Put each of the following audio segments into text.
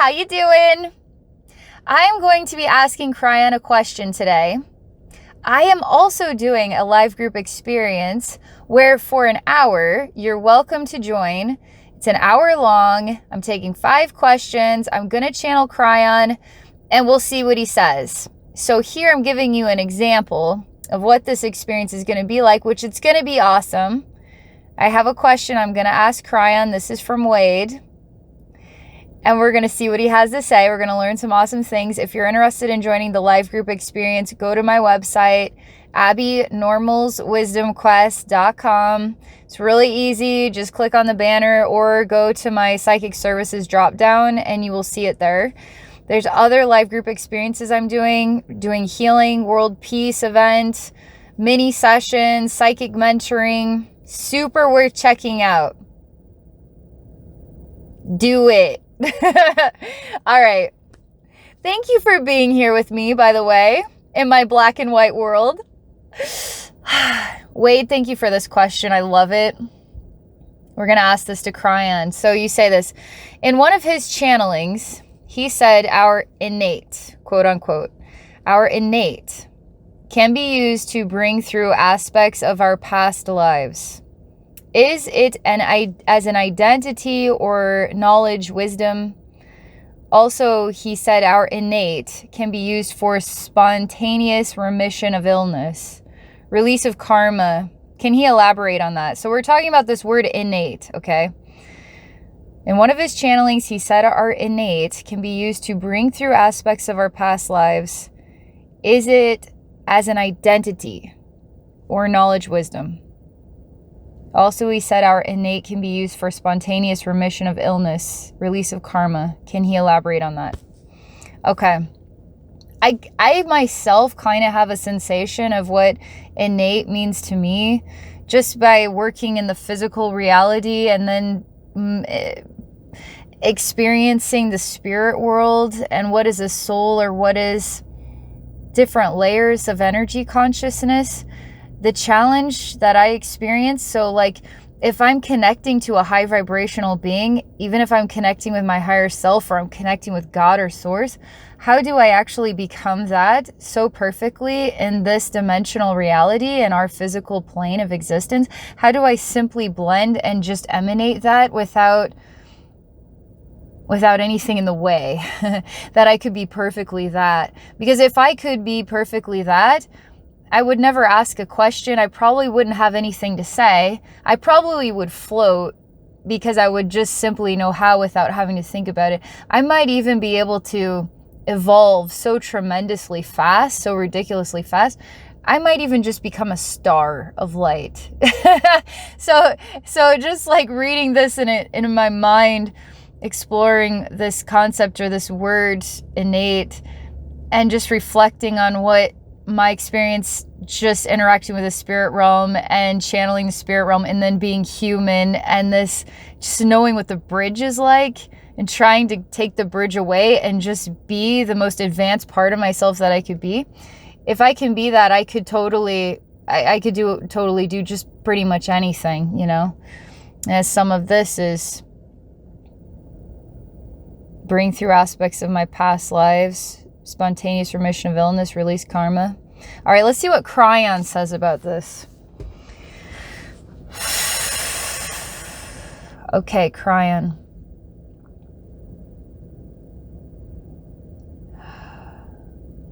how you doing? I am going to be asking Kryon a question today. I am also doing a live group experience where for an hour, you're welcome to join. It's an hour long. I'm taking 5 questions. I'm going to channel Kryon and we'll see what he says. So here I'm giving you an example of what this experience is going to be like, which it's going to be awesome. I have a question I'm going to ask Kryon. This is from Wade. And we're going to see what he has to say. We're going to learn some awesome things. If you're interested in joining the live group experience, go to my website, abbeynormalswisdomquest.com. It's really easy. Just click on the banner or go to my psychic services drop down and you will see it there. There's other live group experiences I'm doing healing, world peace event, mini sessions, psychic mentoring. Super worth checking out. Do it. All right. Thank you for being here with me, by the way, in my black and white world. Wade, thank you for this question. I love it. We're going to ask this to Kryon. So you say this. In one of his channelings, he said our innate, quote unquote, our innate can be used to bring through aspects of our past lives. Is it as an identity or knowledge, wisdom? Also, he said our innate can be used for spontaneous remission of illness, release of karma. Can he elaborate on that? So we're talking about this word innate, okay? In one of his channelings, he said our innate can be used to bring through aspects of our past lives. Is it as an identity or knowledge, wisdom? Also, he said our innate can be used for spontaneous remission of illness, release of karma. Can he elaborate on that? Okay. I myself kind of have a sensation of what innate means to me just by working in the physical reality and then experiencing the spirit world and what is a soul or what is different layers of energy consciousness. The challenge that I experience, so like if I'm connecting to a high vibrational being, even if I'm connecting with my higher self or I'm connecting with God or source, how do I actually become that so perfectly in this dimensional reality and our physical plane of existence? How do I simply blend and just emanate that without anything in the way that I could be perfectly that? Because if I could be perfectly that, I would never ask a question. I probably wouldn't have anything to say. I probably would float because I would just simply know how without having to think about it. I might even be able to evolve so tremendously fast, so ridiculously fast. I might even just become a star of light. So just like reading this in my mind, exploring this concept or this word innate and just reflecting on what my experience just interacting with the spirit realm and channeling the spirit realm and then being human and this just knowing what the bridge is like and trying to take the bridge away and just be the most advanced part of myself that I could be. If I can be that, I could totally do just pretty much anything, you know. As some of this is bring through aspects of my past lives, spontaneous remission of illness, release karma. All right, let's see what Kryon says about this. Okay, Kryon.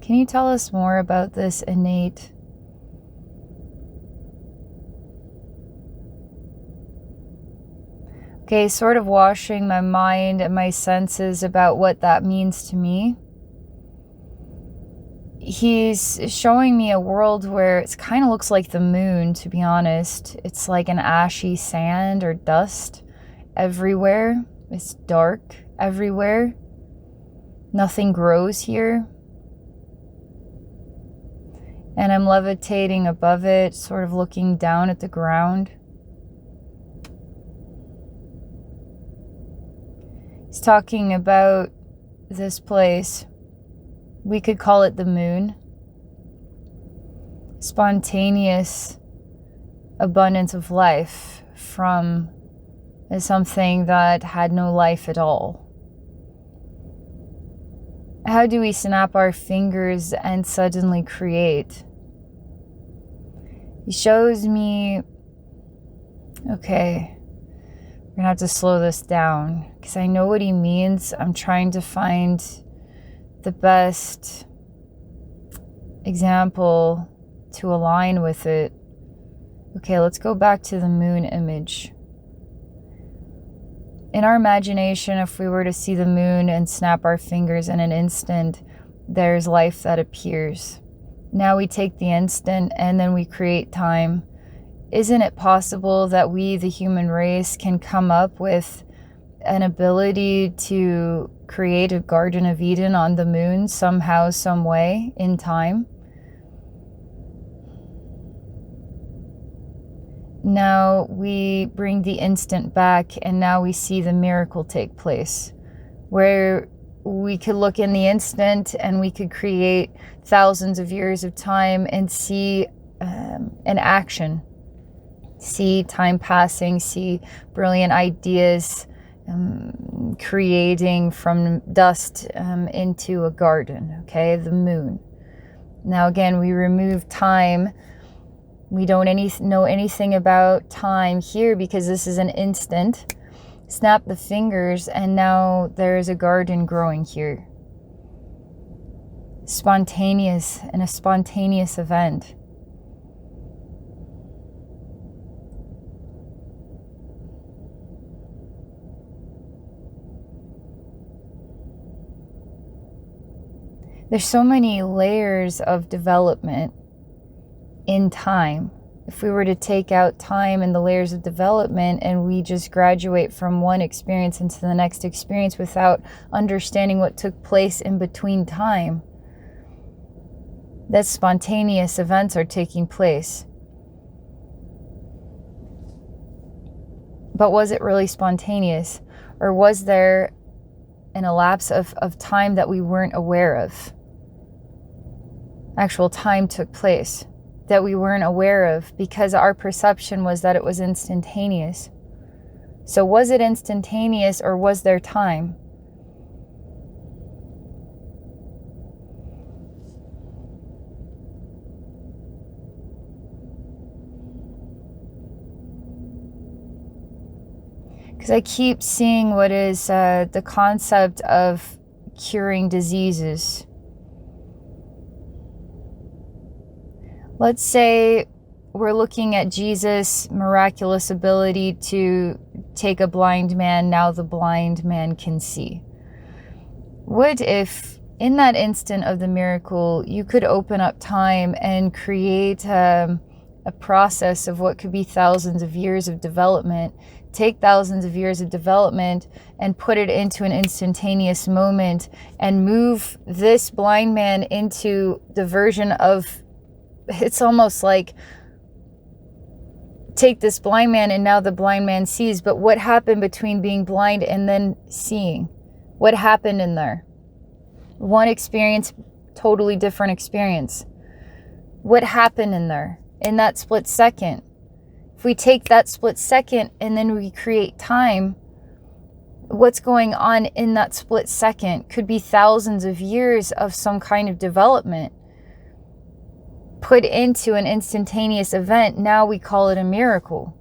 Can you tell us more about this innate? Okay, sort of washing my mind and my senses about what that means to me. He's showing me a world where it kind of looks like the moon, to be honest. It's like an ashy sand or dust everywhere. It's dark everywhere. Nothing grows here. And I'm levitating above it, sort of looking down at the ground. He's talking about this place. We could call it the moon. Spontaneous abundance of life from something that had no life at all. How do we snap our fingers and suddenly create? He shows me, okay, we're gonna have to slow this down because I know what he means. I'm trying to find the best example to align with it. Okay, let's go back to the moon image. In our imagination, if we were to see the moon and snap our fingers in an instant, there's life that appears. Now we take the instant and then we create time. Isn't it possible that we, the human race, can come up with an ability to create a Garden of Eden on the moon somehow, some way, in time? Now we bring the instant back and now we see the miracle take place, where we could look in the instant and we could create thousands of years of time and see an action, see time passing, see brilliant ideas creating from dust into a garden, okay, the moon. Now again, we remove time. We don't know anything about time here because this is an instant. Snap the fingers and now there's a garden growing here. Spontaneous, in a spontaneous event. There's so many layers of development in time. If we were to take out time and the layers of development and we just graduate from one experience into the next experience without understanding what took place in between time, that spontaneous events are taking place. But was it really spontaneous? Or was there an elapse of time that we weren't aware of? Actual time took place that we weren't aware of because our perception was that it was instantaneous. So was it instantaneous or was there time? Because I keep seeing what is the concept of curing diseases. Let's say we're looking at Jesus' miraculous ability to take a blind man, now the blind man can see. What if in that instant of the miracle, you could open up time and create a process of what could be thousands of years of development, take thousands of years of development and put it into an instantaneous moment and move this blind man into the version of, it's almost like take this blind man and now the blind man sees, but what happened between being blind and then seeing? What happened in there? One experience, totally different experience. What happened in there in that split second? If we take that split second and then we create time, what's going on in that split second could be thousands of years of some kind of development put into an instantaneous event. Now we call it a miracle.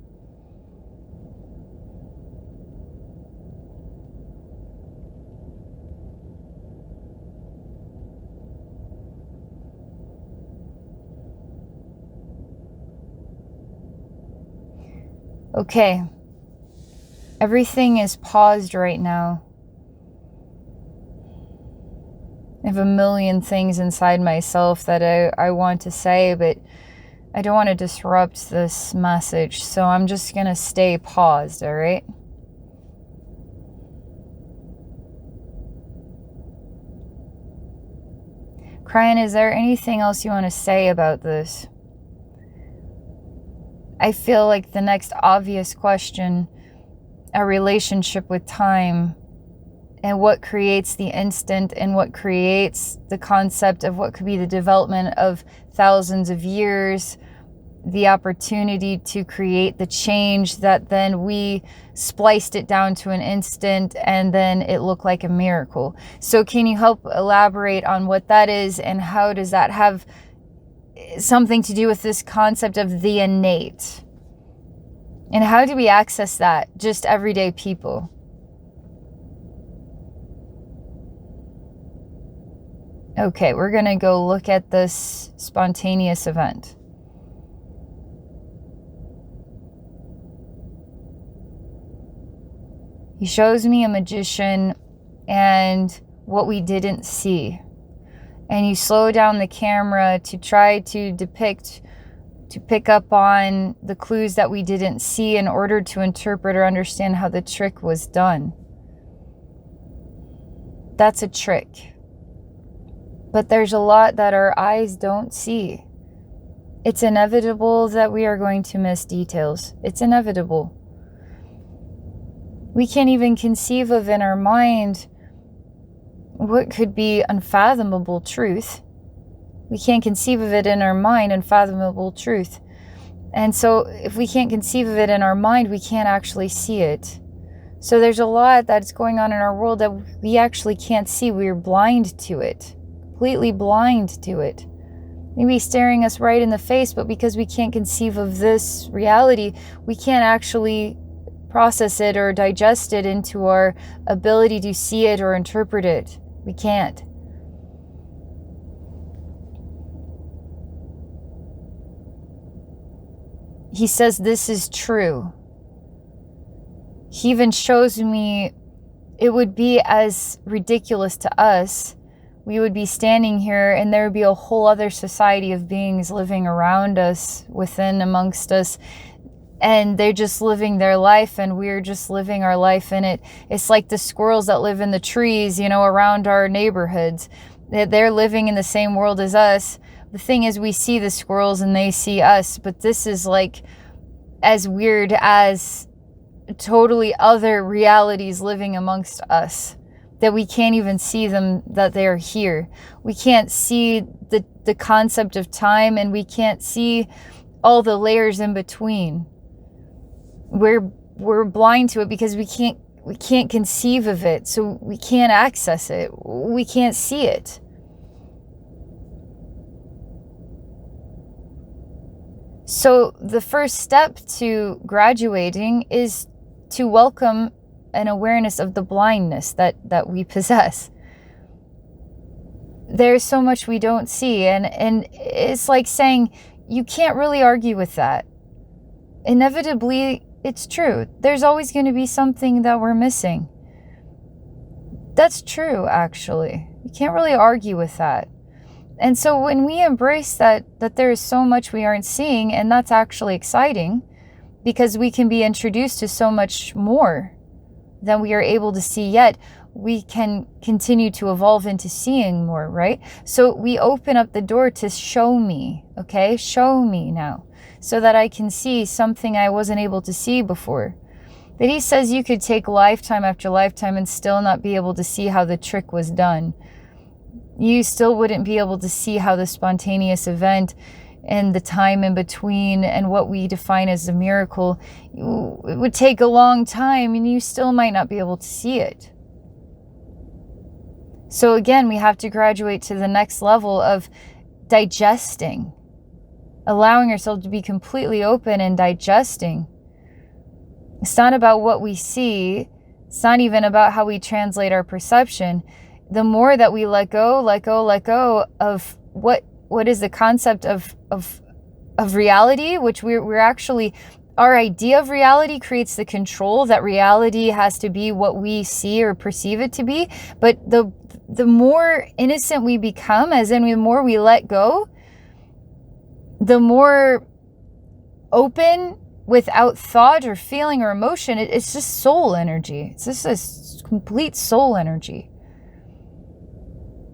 Okay, everything is paused right now. I have a million things inside myself that I want to say, but I don't want to disrupt this message, so I'm just going to stay paused, all right? Kryon, is there anything else you want to say about this? I feel like the next obvious question, a relationship with time, and what creates the instant and what creates the concept of what could be the development of thousands of years the opportunity to create the change that then we spliced it down to an instant and then it looked like a miracle. So can you help elaborate on what that is, and how does that have something to do with this concept of the innate? And how do we access that, just everyday people? Okay, we're going to go look at this spontaneous event. He shows me a magician and what we didn't see. And you slow down the camera to try to pick up on the clues that we didn't see in order to interpret or understand how the trick was done. That's a trick. But there's a lot that our eyes don't see. It's inevitable that we are going to miss details. It's inevitable. We can't even conceive of in our mind what could be unfathomable truth. We can't conceive of it in our mind, unfathomable truth. And so if we can't conceive of it in our mind, we can't actually see it. So there's a lot that's going on in our world that we actually can't see. We're blind to it, completely blind to it. Maybe staring us right in the face, but because we can't conceive of this reality, we can't actually process it or digest it into our ability to see it or interpret it. We can't. He says this is true. He even shows me it would be as ridiculous to us. We would be standing here and there would be a whole other society of beings living around us, within, amongst us, and they're just living their life and we're just living our life in it. It's like the squirrels that live in the trees, around our neighborhoods. They're living in the same world as us. The thing is, we see the squirrels and they see us, but this is like as weird as totally other realities living amongst us, that we can't even see them, that they're here. We can't see the concept of time, and we can't see all the layers in between. We're blind to it because we can't conceive of it, so we can't access it. We can't see it. So the first step to graduating is to welcome an awareness of the blindness that we possess. There's so much we don't see, and it's like saying you can't really argue with that. Inevitably, it's true. There's always going to be something that we're missing. That's true, actually. You can't really argue with that. And so when we embrace that there is so much we aren't seeing, and that's actually exciting, because we can be introduced to so much more than we are able to see yet, we can continue to evolve into seeing more, right? So we open up the door to show me, okay? Show me now, so that I can see something I wasn't able to see before. That he says you could take lifetime after lifetime and still not be able to see how the trick was done. You still wouldn't be able to see how the spontaneous event and the time in between and what we define as a miracle, it would take a long time and you still might not be able to see it. So again, we have to graduate to the next level of digesting, allowing ourselves to be completely open and digesting. It's not about what we see. It's not even about how we translate our perception. The more that we let go of what is the concept of reality, which we're actually, our idea of reality creates the control that reality has to be what we see or perceive it to be. But the more innocent we become, as in the more we let go, the more open, without thought or feeling or emotion, it's just soul energy. It's just a complete soul energy.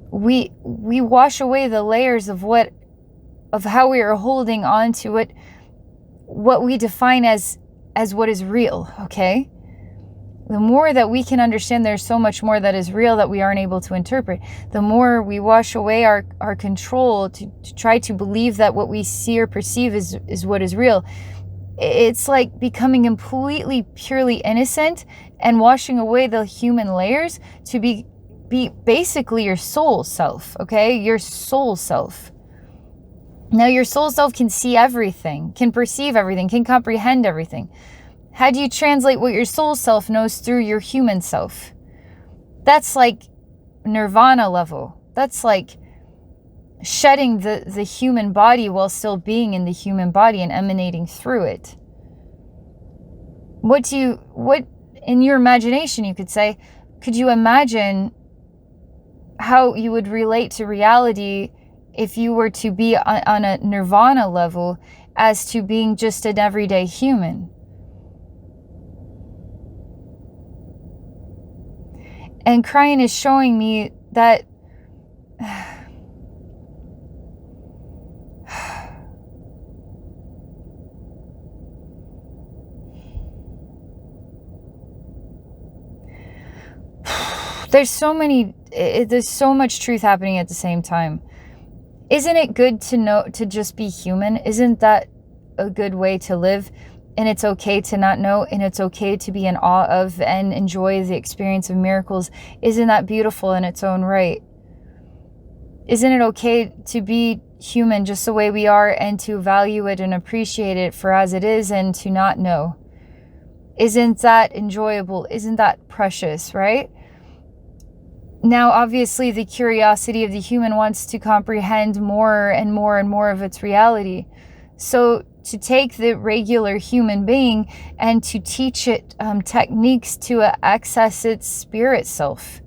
We wash away the layers of how we are holding on to it, what we define as what is real, okay? The more that we can understand there's so much more that is real that we aren't able to interpret, the more we wash away our control to try to believe that what we see or perceive is what is real. It's like becoming completely, purely innocent and washing away the human layers to be basically your soul self, okay? Your soul self. Now, your soul self can see everything, can perceive everything, can comprehend everything. How do you translate what your soul self knows through your human self? That's like nirvana level. That's like shedding the human body while still being in the human body and emanating through it. What in your imagination, you could say, could you imagine how you would relate to reality if you were to be on a nirvana level as to being just an everyday human? And Kryon is showing me that there's so much truth happening at the same time. Isn't it good to know, to just be human? Isn't that a good way to live? And it's okay to not know, and it's okay to be in awe of and enjoy the experience of miracles. Isn't that beautiful in its own right? Isn't it okay to be human just the way we are and to value it and appreciate it for as it is and to not know? Isn't that enjoyable? Isn't that precious, right? Now, obviously, the curiosity of the human wants to comprehend more and more and more of its reality. So to take the regular human being and to teach it techniques to access its spirit self,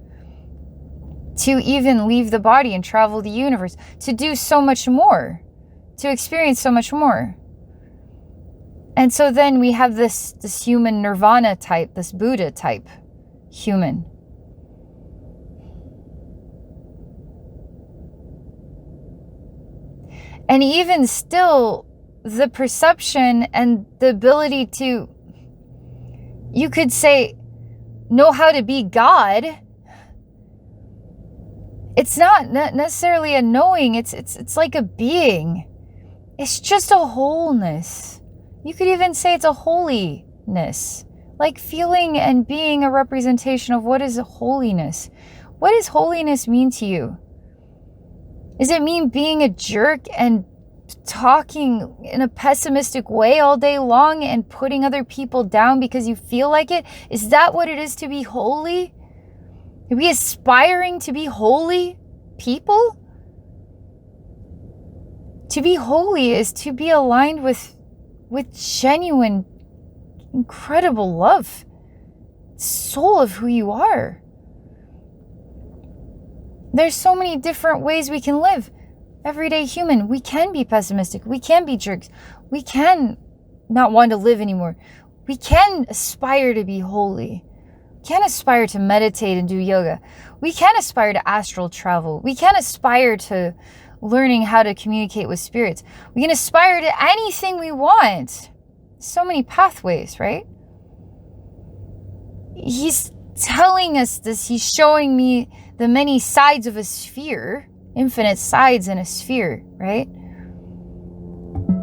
to even leave the body and travel the universe, to do so much more, to experience so much more. And so then we have this human nirvana type, this Buddha type human. And even still, the perception and the ability to, you could say, know how to be God. It's not necessarily a knowing, it's like a being. It's just a wholeness. You could even say it's a holiness. Like feeling and being a representation of what is holiness. What does holiness mean to you? Does it mean being a jerk and talking in a pessimistic way all day long and putting other people down because you feel like it? Is that what it is to be holy? Are we aspiring to be holy people? To be holy is to be aligned with genuine, incredible love. Soul of who you are. There's so many different ways we can live. Everyday human, we can be pessimistic. We can be jerks. We can not want to live anymore. We can aspire to be holy. We can aspire to meditate and do yoga. We can aspire to astral travel. We can aspire to learning how to communicate with spirits. We can aspire to anything we want. So many pathways, right? He's telling us this. He's showing me the many sides of a sphere, infinite sides in a sphere, right?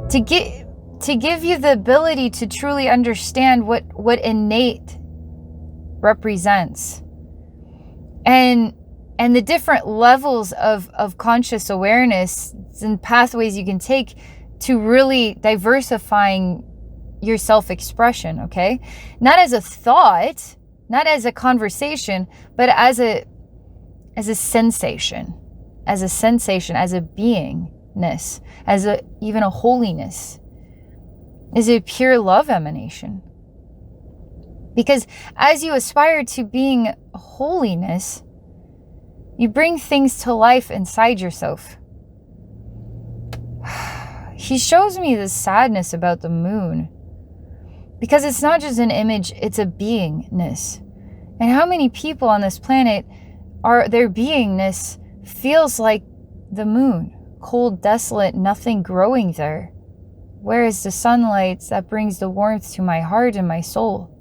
To give you the ability to truly understand what innate represents. And the different levels of conscious awareness and pathways you can take to really diversifying your self-expression, okay? Not as a thought, not as a conversation, but as a sensation, as a beingness, as even a holiness, as a pure love emanation. Because as you aspire to being holiness, you bring things to life inside yourself. He shows me this sadness about the moon. Because it's not just an image, it's a beingness. And how many people on this planet their beingness feels like the moon, cold, desolate, nothing growing there. Where is the sunlight that brings the warmth to my heart and my soul?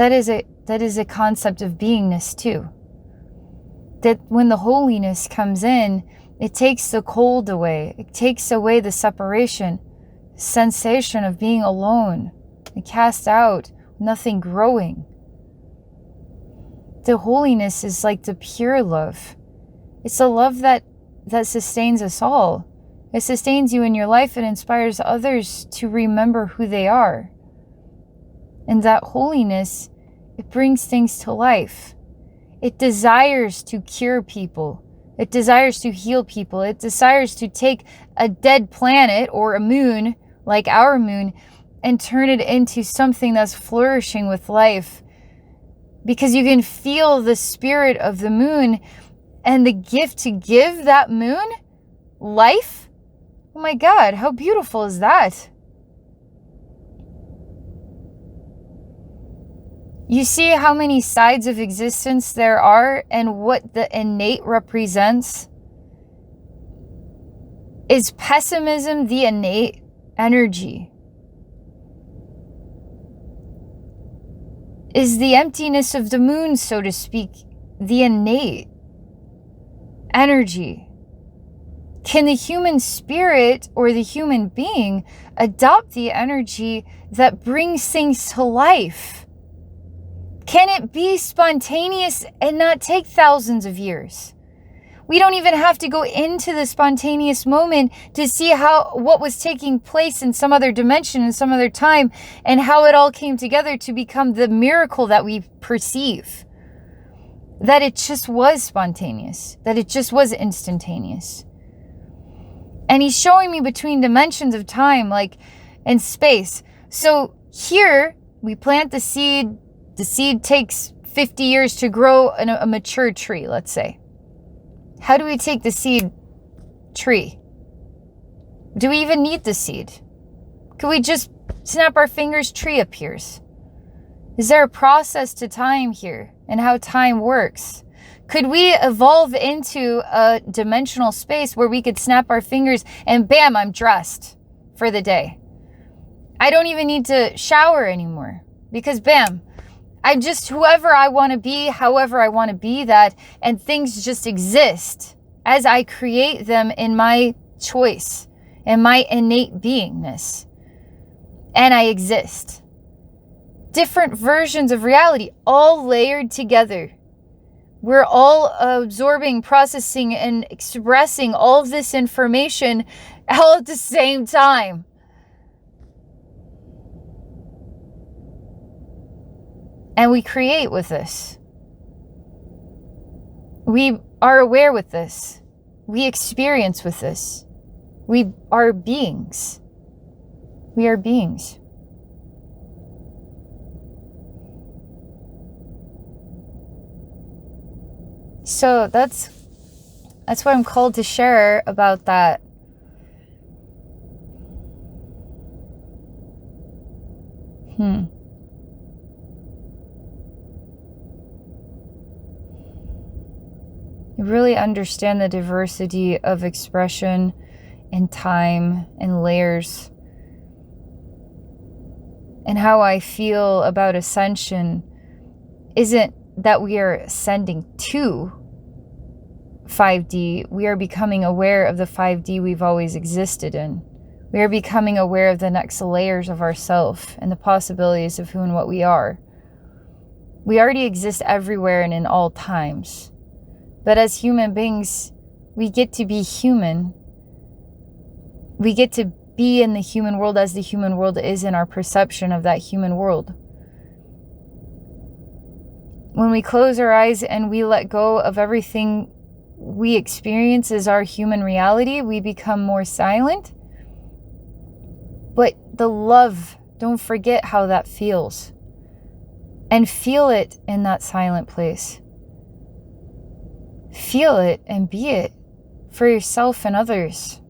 that is a concept of beingness too. That when the holiness comes in, it takes the cold away. It takes away the separation, sensation of being alone. It casts out nothing growing. The holiness is like the pure love. It's a love that sustains us all. It sustains you in your life. It inspires others to remember who they are. And that holiness, it brings things to life. It desires to cure people. It desires to heal people. It desires to take a dead planet or a moon, like our moon, and turn it into something that's flourishing with life. Because you can feel the spirit of the moon and the gift to give that moon life. Oh my God, how beautiful is that? You see how many sides of existence there are, and what the innate represents? Is pessimism the innate energy? Is the emptiness of the moon, so to speak, the innate energy? Can the human spirit or the human being adopt the energy that brings things to life? Can it be spontaneous and not take thousands of years? We don't even have to go into the spontaneous moment to see what was taking place in some other dimension, in some other time, and how it all came together to become the miracle that we perceive. That it just was spontaneous, that it just was instantaneous. And he's showing me between dimensions of time, and space. So here we plant the seed. The seed takes 50 years to grow a mature tree, let's say. How do we take the seed tree? Do we even need the seed? Could we just snap our fingers, tree appears? Is there a process to time here and how time works? Could we evolve into a dimensional space where we could snap our fingers and bam, I'm dressed for the day? I don't even need to shower anymore because bam, I'm just whoever I want to be, however I want to be that, and things just exist as I create them in my choice, in my innate beingness. And I exist. Different versions of reality, all layered together. We're all absorbing, processing, and expressing all of this information all at the same time. And we create with this. We are aware with this. We experience with this. We are beings. We are beings. So that's what I'm called to share about that. Really understand the diversity of expression and time and layers, and how I feel about ascension isn't that we are ascending to 5D. We are becoming aware of the 5D we've always existed in. We are becoming aware of the next layers of ourself and the possibilities of who and what we are. We already exist everywhere and in all times. But as human beings, we get to be human. We get to be in the human world as the human world is in our perception of that human world. When we close our eyes and we let go of everything we experience as our human reality, we become more silent. But the love, don't forget how that feels. And feel it in that silent place. Feel it and be it for yourself and others.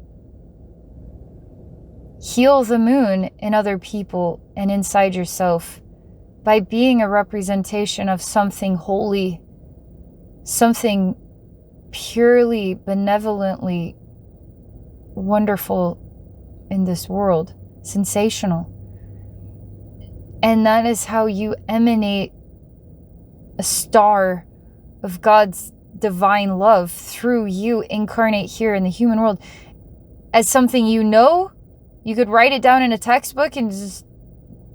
Heal the moon in other people and inside yourself by being a representation of something holy, something purely, benevolently wonderful in this world, sensational. And that is how you emanate a star of God's divine love through you incarnate here in the human world as something you know. You could write it down in a textbook and just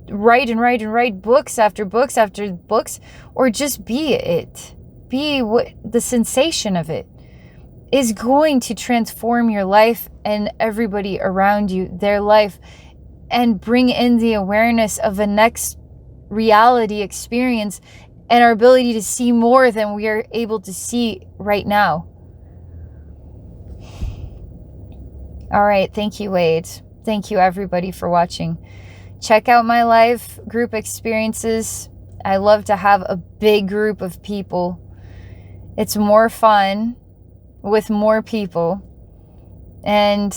write and write and write books after books after books, or just be it. Be what the sensation of it is going to transform your life and everybody around you, their life, and bring in the awareness of a next reality experience and our ability to see more than we are able to see right now. All right. Thank you, Wade. Thank you, everybody, for watching. Check out my live group experiences. I love to have a big group of people. It's more fun with more people. And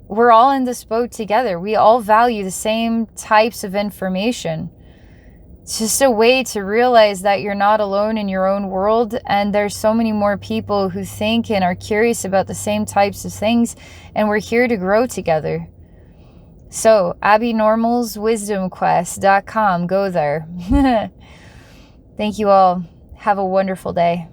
we're all in this boat together. We all value the same types of information. It's just a way to realize that you're not alone in your own world, and there's so many more people who think and are curious about the same types of things, and we're here to grow together. So, AbbeyNormalsWisdomQuest.com. Go there. Thank you all. Have a wonderful day.